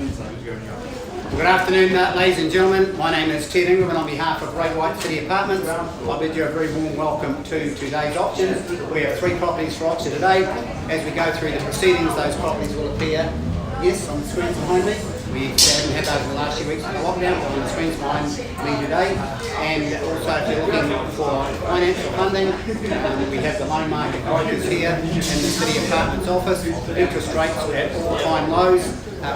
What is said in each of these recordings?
Good afternoon, ladies and gentlemen. My name is Ted Ingram, and on behalf of Ray White City Apartments, I bid you a very warm welcome to today's auction. We have 3 properties for auction today. As we go through the proceedings, those properties will appear, yes, on the screens behind me. We haven't had those in the last few weeks of the lockdown, but on the screens behind me today. And also, if you're looking for financial funding, we have the loan market brokers here in the City Apartments office. Interest rates at all-time lows.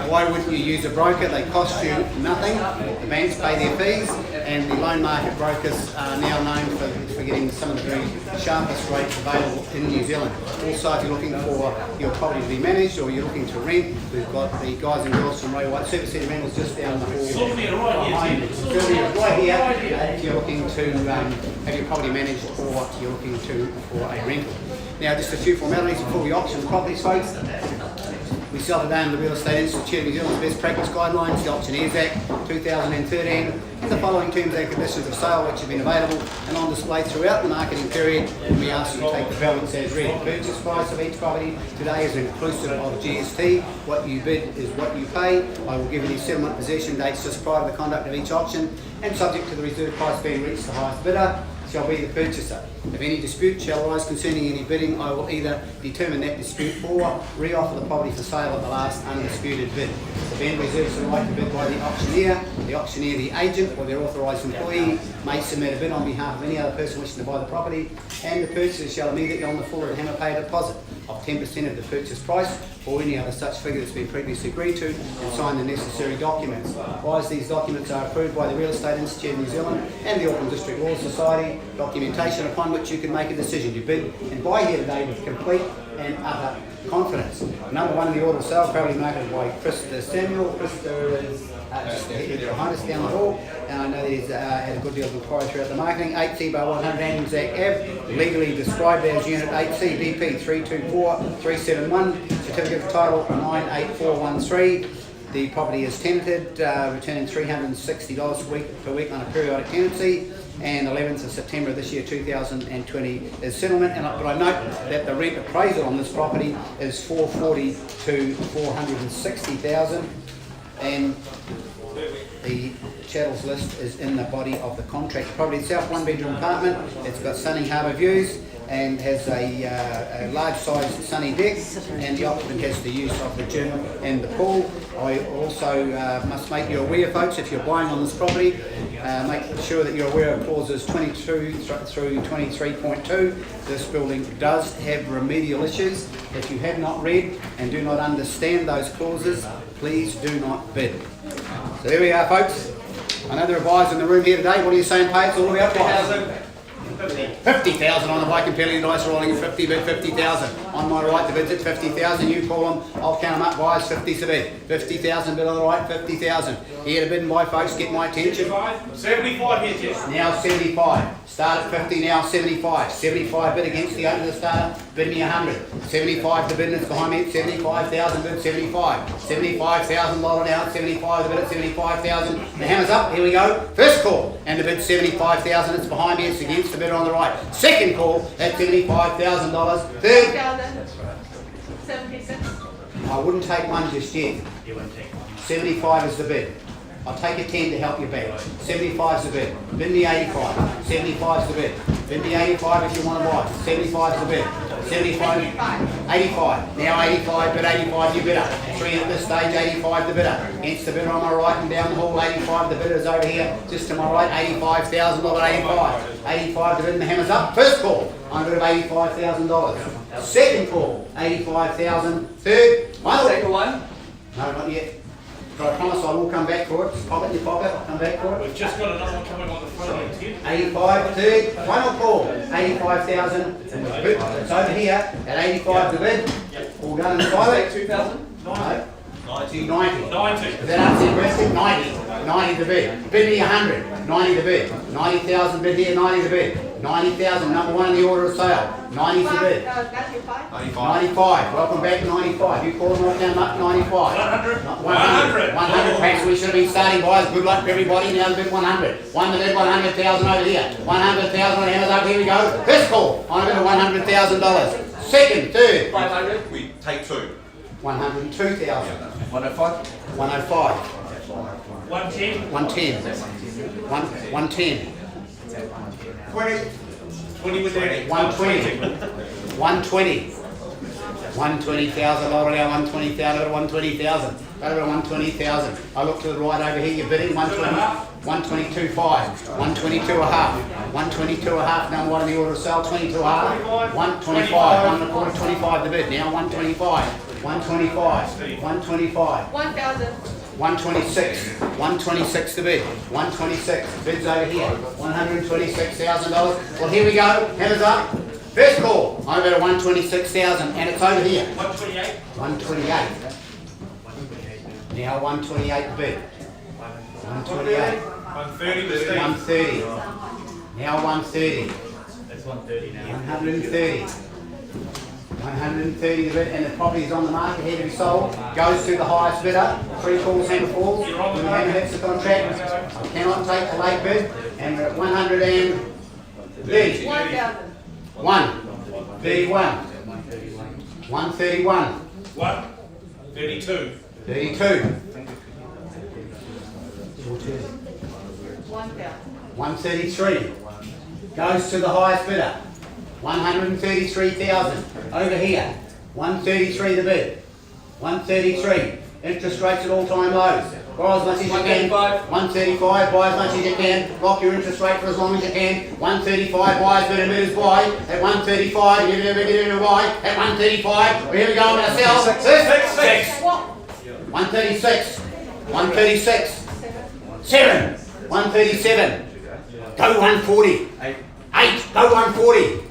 Why wouldn't you use a broker? They cost you nothing. The banks pay their fees, and the loan market brokers are now known for getting some of the very sharpest rates available in New Zealand. Also, if you're looking for your property to be managed or you're looking to rent, we've got the guys and girls from Ray White Super City Rentals just down the hall behind me. Sylvia right here if you're looking to have your property managed or you're looking for a rental. Now, just a few formalities before we auction the properties, folks. We sell today under the Real Estate Institute of New Zealand's Best Practice Guidelines, the Auctioneers Act 2013, and the following terms and conditions of sale which have been available and on display throughout the marketing period, and we ask you to take the balance as read. The purchase price of each property today is inclusive of GST. What you bid is what you pay. I will give you the settlement possession dates just prior to the conduct of each auction, and subject to the reserve price being reached, the highest bidder shall be the purchaser. If any dispute shall arise concerning any bidding, I will either determine that dispute or re-offer the property for sale at the last undisputed bid. The vendor reserves the right to bid by the auctioneer, the agent, or their authorised employee may submit a bid on behalf of any other person wishing to buy the property, and the purchaser shall immediately on the full of the hammer pay a deposit of 10% of the purchase price or any other such figure that's been previously agreed to, and sign the necessary documents. Whilst these documents are approved by the Real Estate Institute of New Zealand and the Auckland District Law Society, documentation upon which you can make a decision. You bid and buy here today with complete and utter confidence. Number 1 in the order of sale, proudly marketed by Krista Samuel. Krista is just behind us down the hall, and I know he's had a good deal of inquiry throughout the marketing. 8C by 100 Anzac Ave, legally described as Unit 8C, DP 324371, certificate of title 98413. The property is tenanted, returning $360 per week on a periodic tenancy, and 11th of September of this year, 2020, is settlement. But I note that the rent appraisal on this property is $440,000 to $460,000, and the chattels list is in the body of the contract. The property itself, 1-bedroom apartment. It's got sunny harbour views and has a large-sized sunny deck, and the occupant has the use of the gym and the pool. I also must make you aware, folks, if you're buying on this property, make sure that you're aware of clauses 22 through 23.2. This building does have remedial issues. If you have not read and do not understand those clauses, please do not bid. So there we are, folks. I know there are buyers in the room here today. What are you saying, Paige? All about buyers. 50,000 on the bike and penalty dice rolling at 50, bid 50,000. On my right, the bid's at 50,000. You call them, I'll count them up. Buyers, 50's the bid. 50,000 bid on the right, 50,000. Here to bid and buy, folks. Get my attention. 75 here, Jess. Now 75. Start at 50, now 75. 75 bid against the opener starter. Bid me 100. 75 the bid that's behind me at 75,000 bid 75. 75,000 lot on out. 75 the bid at 75,000. The hammer's up. Here we go. First call. And the bid 75,000. It's behind me. It's against the bidder on the right. Second call at $75,000. Third. 76. I wouldn't take one just yet. You won't take one. 75 is the bid. I'll take a 10 to help you back. 75 is the bid. Bid me 85. 75 is the bid. Bid me 85 if you want to buy. 75 is the bid. 75. 85. Now 85, bid 85 you bidder. 3 at this stage, 85 the bidder. Hence the bidder on my right and down the hall, 85 the bidder's over here. Just to my right, 85,000, lot at 85. 85 the bid and the hammer's up. First call, I'm going to bid $85,000. Second call, 85,000. Third, Second one. no, not yet. But I promise I will come back for it. Just pop it in your pocket, I'll come back for it. We've just got another one coming on the front of the 10. 85, third, final call, 85,000. It's over here at 85 the bid. All done in private. 2,000? No. 90. 90. 90. Is that answer your question? 90. 90 the bid. Bid me 100. 90 the bid. 90,000 bid here, 90 the bid. 90,000, number 1 in the order of sale. 90 the bid. 95. Welcome back to 95. You call them right down up to 95. 100. 100. 100. Perhaps we should have been starting buyers. Good luck to everybody. Now the bid 100. One the bid 100,000 over here. 100,000 on the hammers over here we go. First call on a bid of $100,000. Second, third. 500. We take 2. 102,000. 105. 105. 110. 110. 110. 20 with that. 120. 120. 120,000. I'll now 120,000. Over 120,000. Over 120,000. I look to the right over here. You're bidding 120. 122.5. 122.5. 122.5. Now what in the order of sale? 22.5. 125. 1 25 the bid. Now 125. 125. 125. 1,000. 126, 126 the bid, 126, bids over here, $126,000. Well, here we go, hands up. First call, I'm at a 126,000 and it's over here. 128. 128. Now 128 the bid. 128. 130 with Steve. 130. Now 130. That's 130 now. 130. 130 the bid, and the property is on the market here to be sold. Goes to the highest bidder. 3 calls, hammer falls. The hammer hits the contract. I cannot take the late bid, and we're at 130. 1,000. 131. 131. 32. 32. 1,000. 133. Goes to the highest bidder. 133,000. Over here. 133 the bid. 133. Interest rates at all-time lows. Borrow as much as you can. 135. Buy as much as you can. Lock your interest rate for as long as you can. 135. Buyers, bidder, bidders, buy. At 135. You're never getting a buy. At 135. Well, here we go. I'm going to sell. 6. 136. 136. 7. 137. Go 140. 8. Go 140.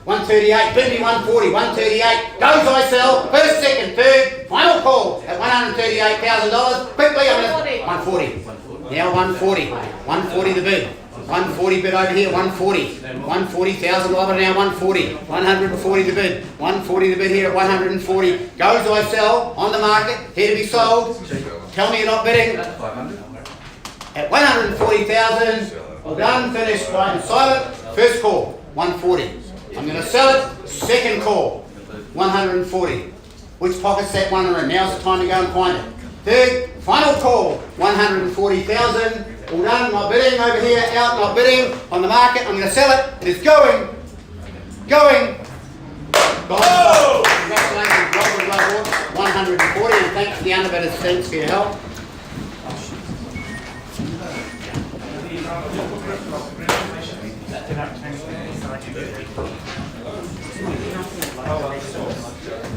138, bid me 140, 138, goes I sell, first, second, third, final call at $138,000, quickly I'm going to 140, now 140, 140 the bid, 140 bid over here, 140, 140,000 over now 140, 140 the bid, 140 the bid here at 140, goes I sell, on the market, here to be sold, tell me you're not bidding, at 140,000, all done, finished, quiet and silent, first call, 140. I'm going to sell it, second call, 140. Which pocket's that one in? Now's the time to go and find it. Third, final call, 140,000. All done, not bidding over here, out, not bidding, on the market. I'm going to sell it. It is going. Congratulations, Robert Lovewood, 140, and thanks to the underbidders, thanks for your help.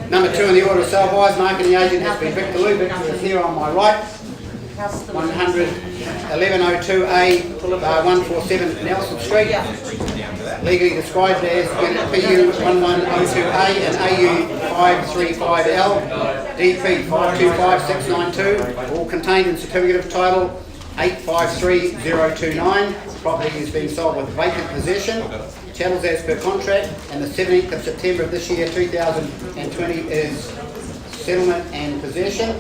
Number 2 in the order of sale buyers, marketing agent has been Victor Lou. Victor is here on my right. 1102A, 147 Nelson Street. Legally described as PU 1102A and AU 535L, DP 525692, all contained in certificate of title 853029. Property is being sold with vacant possession. Chattels as per contract, and the 17th of September of this year, 2020, is settlement and possession.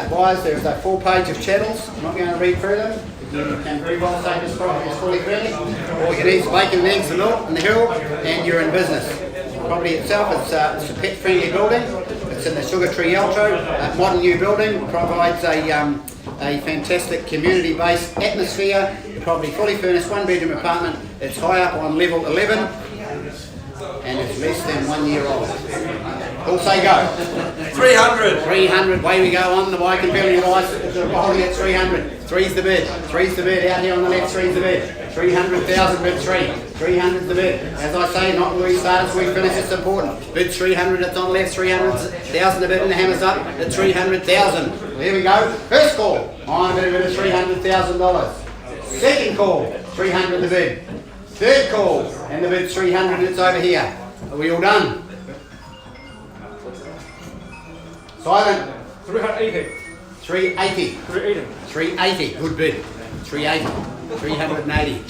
Buyers, there is a full page of chattels. I'm not going to read through them. You can very well say this property is fully furnished. All you need is bacon, eggs, and milk, and the hill, and you're in business. The property itself, it's a pet-friendly building. It's in the Sugar Tree Alto. A modern new building, provides a fantastic community-based atmosphere. Property fully furnished, 1-bedroom apartment. It's high up on level 11 and it's less than 1 year old. All say go. 300. 300, way we go on the bike and building device. We're holding at 300. 3's the bid. 3's the bid. Out here on the left, 3's the bid. 300,000 bid 3. 300's the bid. As I say, not where we start, it's where we finish, it's important. Bid 300, it's on the left, 300,000 the bid, and the hammer's up at 300,000. Well, here we go. First call. I'm going to bid $300,000. Second call, 300 the bid. Third call, and the bid's 300, it's over here. Are we all done? Silent. 380. 380. 380. 380, good bid. 380. 380.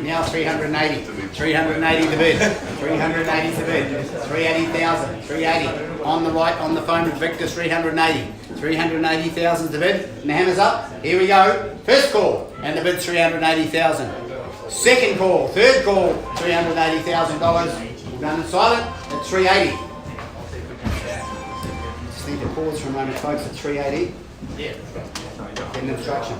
Now 380. 380 the bid. 380 the bid. 380,000. 380. On the right, on the phone with Victor, 380. 380,000 the bid. And the hammer's up. Here we go. First call, and the bid's 380,000. Second call, third call, $380,000. Done and silent at 380. just need to pause for a moment, folks, at 380. Yeah. Get an instruction.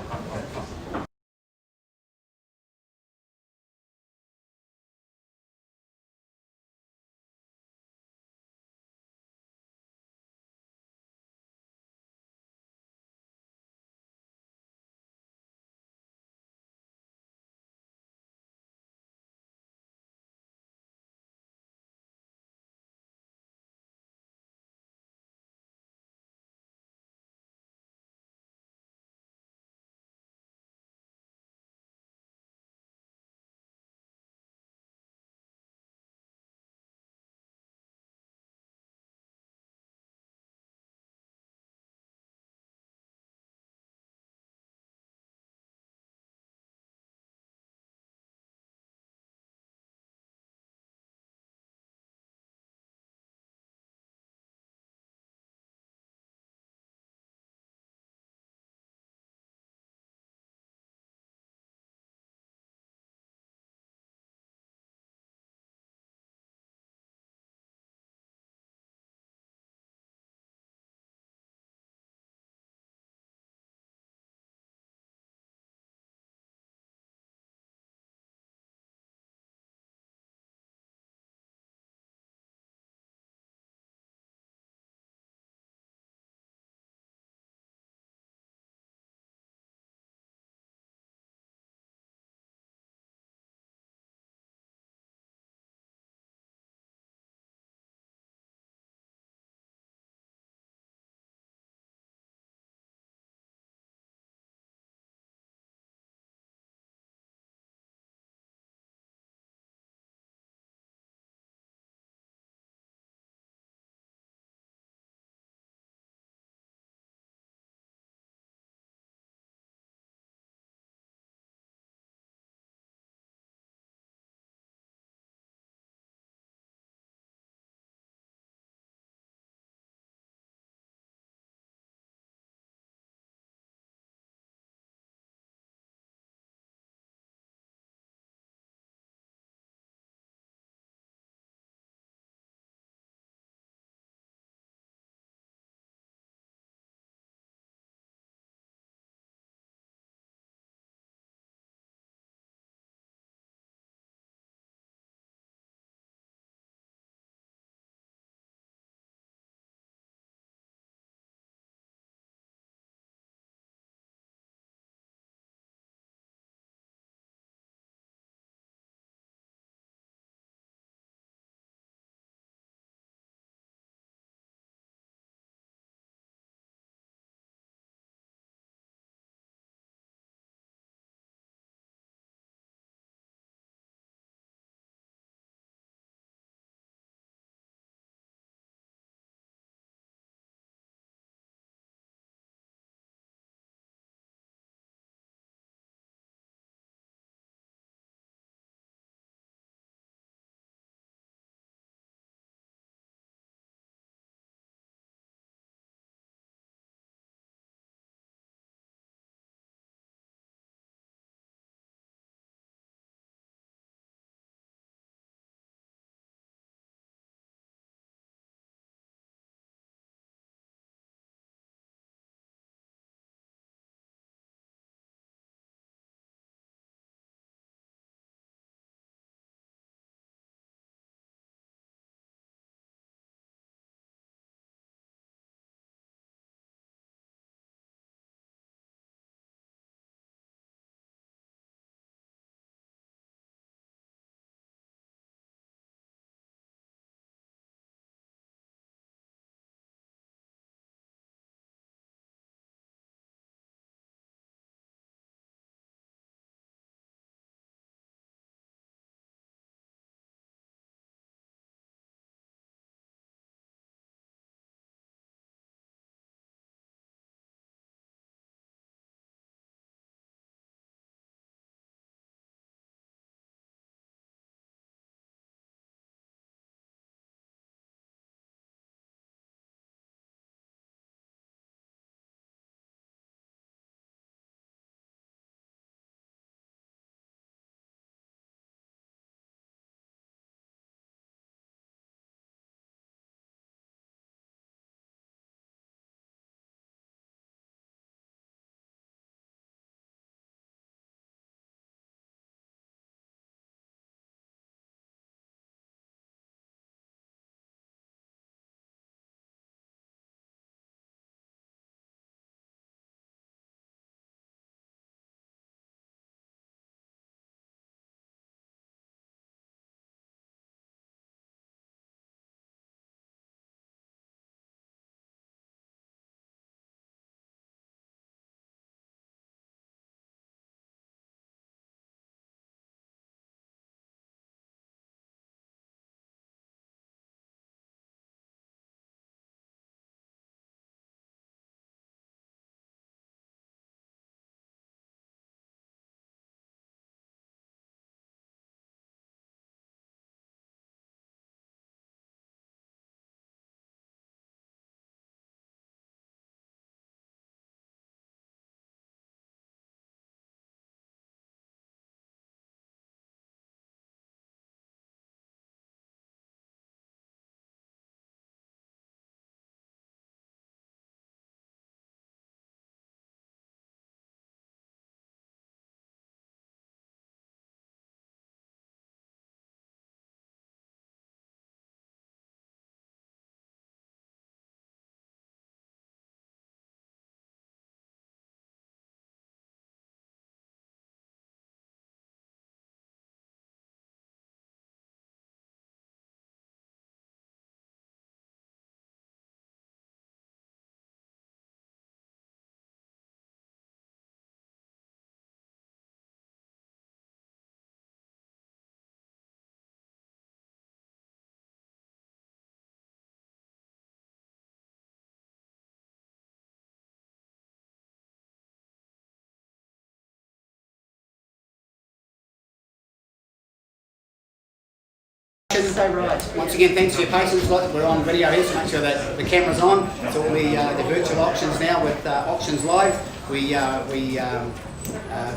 so right. Once again, thanks for your patience. Look, we're on video here, so make sure that the camera's on. It's all the virtual auctions now with Auctions Live. We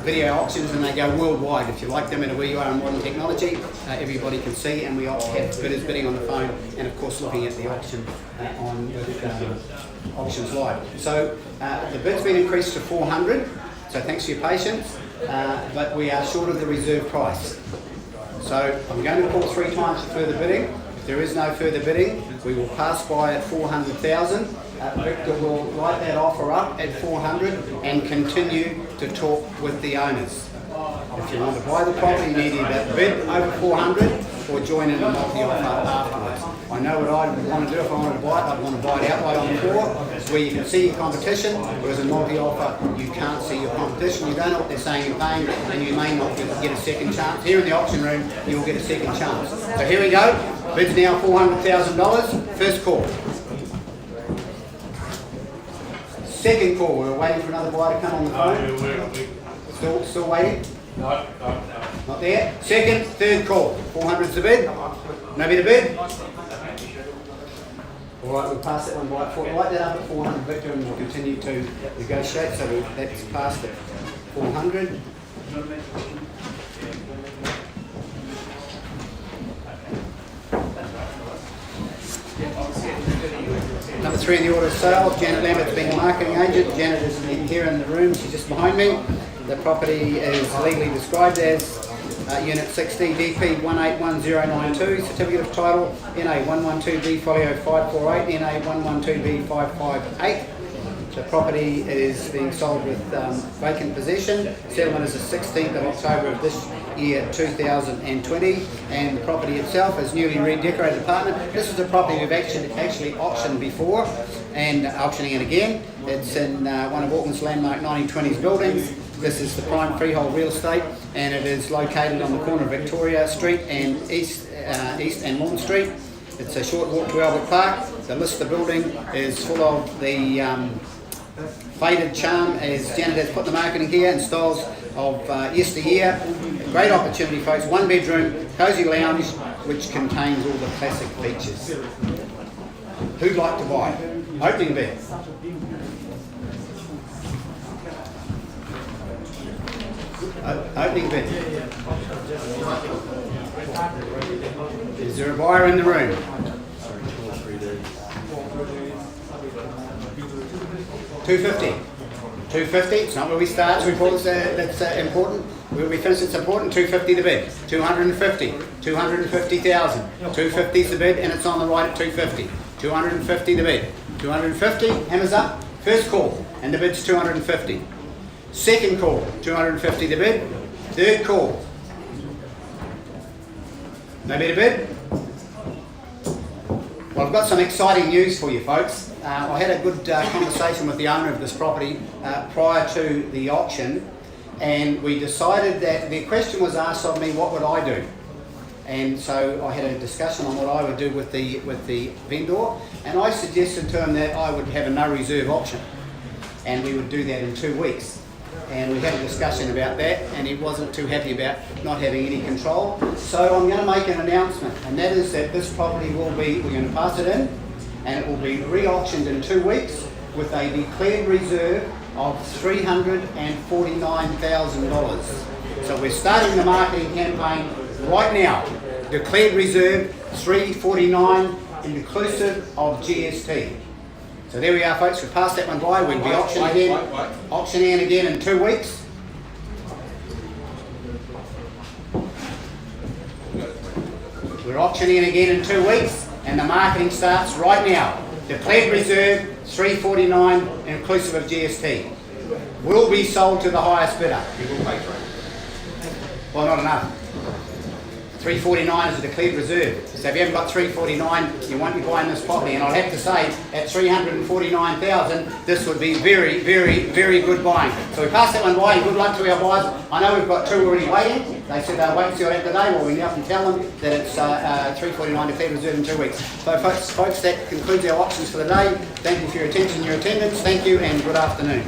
video auctions and they go worldwide. If you like them and where you are in modern technology, everybody can see, and we have bidders bidding on the phone and of course looking at the auction on Auctions Live. So the bid's been increased to 400, so thanks for your patience, but we are short of the reserve price. So I'm going to call 3 times for further bidding. If there is no further bidding, we will pass by at 400,000. Victor will write that offer up at 400 and continue to talk with the owners. If you want to buy the property, you need to either bid over 400 or join in a multi-offer afterwards. I know what I would want to do if I wanted to buy it. I'd want to buy it outright on the floor, where you can see your competition, whereas a multi-offer, you can't see your competition. You don't know what they're saying you're paying, and you may not get a second chance. Here in the auction room, you will get a second chance. So here we go. Bid's now $400,000. First call. Second call. We're waiting for another buyer to come on the phone. Still waiting? No. Not there. Second, third call. 400's the bid. Nobody to bid? Alright, we'll pass that one by. Write that up at 400, Victor, and we'll continue to negotiate. So that's passed at 400. Number 3 in the order of sale, Janet Lambert's being the marketing agent. Janet is here in the room, she's just behind me. The property is legally described as Unit 60 DP 181092, Certificate of Title NA 112B folio 548, NA 112B 558. The property is being sold with vacant possession. Settlement is the 16th of October of this year 2020, and the property itself is newly redecorated apartment. This is a property we've actually auctioned before and auctioning it again. It's in one of Auckland's landmark 1920s buildings. This is the prime freehold real estate, and it is located on the corner of Victoria Street and East and Lawn Street. It's a short walk to Albert Park. The list of the building is full of the faded charm, as Janet has put the marketing here, in styles of yesteryear. Great opportunity, folks. 1 bedroom, cosy lounge, which contains all the classic features. Who'd like to buy? Opening bid. Opening bid. Is there a buyer in the room? 250. 250. It's not where we start. That's important. Where we finish, it's important. 250 the bid. 250. 250,000. 250 is the bid, and it's on the right at 250. 250 the bid. 250. Hammers up. First call, and the bid's 250. Second call, 250 the bid. Third call. No better bid? Well, I've got some exciting news for you folks. I had a good conversation with the owner of this property prior to the auction, and we decided that the question was asked of me, what would I do? And so I had a discussion on what I would do with the vendor, and I suggested to him that I would have a no reserve auction, and we would do that in 2 weeks. And we had a discussion about that, and he wasn't too happy about not having any control. So I'm going to make an announcement, and that is that this property will be, we're going to pass it in, and it will be re-auctioned in 2 weeks with a declared reserve of $349,000. So we're starting the marketing campaign right now. Declared reserve $349,000 inclusive of GST. So there we are folks, we've passed that one by. We'll be auctioning again in 2 weeks. We're auctioning again in 2 weeks, and the marketing starts right now. Declared reserve $349,000 inclusive of GST. Will be sold to the highest bidder. Well, not enough. $349,000 is a declared reserve. So if you haven't got $349,000, you won't be buying this property. And I'll have to say, at $349,000, this would be very, very, very good buying. So we passed that one by, and good luck to our buyers. I know we've got 2 already waiting. They said they'll wait and see what happens today. Well, we now can tell them that it's $349,000 declared reserve in 2 weeks. So folks, that concludes our auctions for the day. Thank you for your attention and your attendance. Thank you, and good afternoon.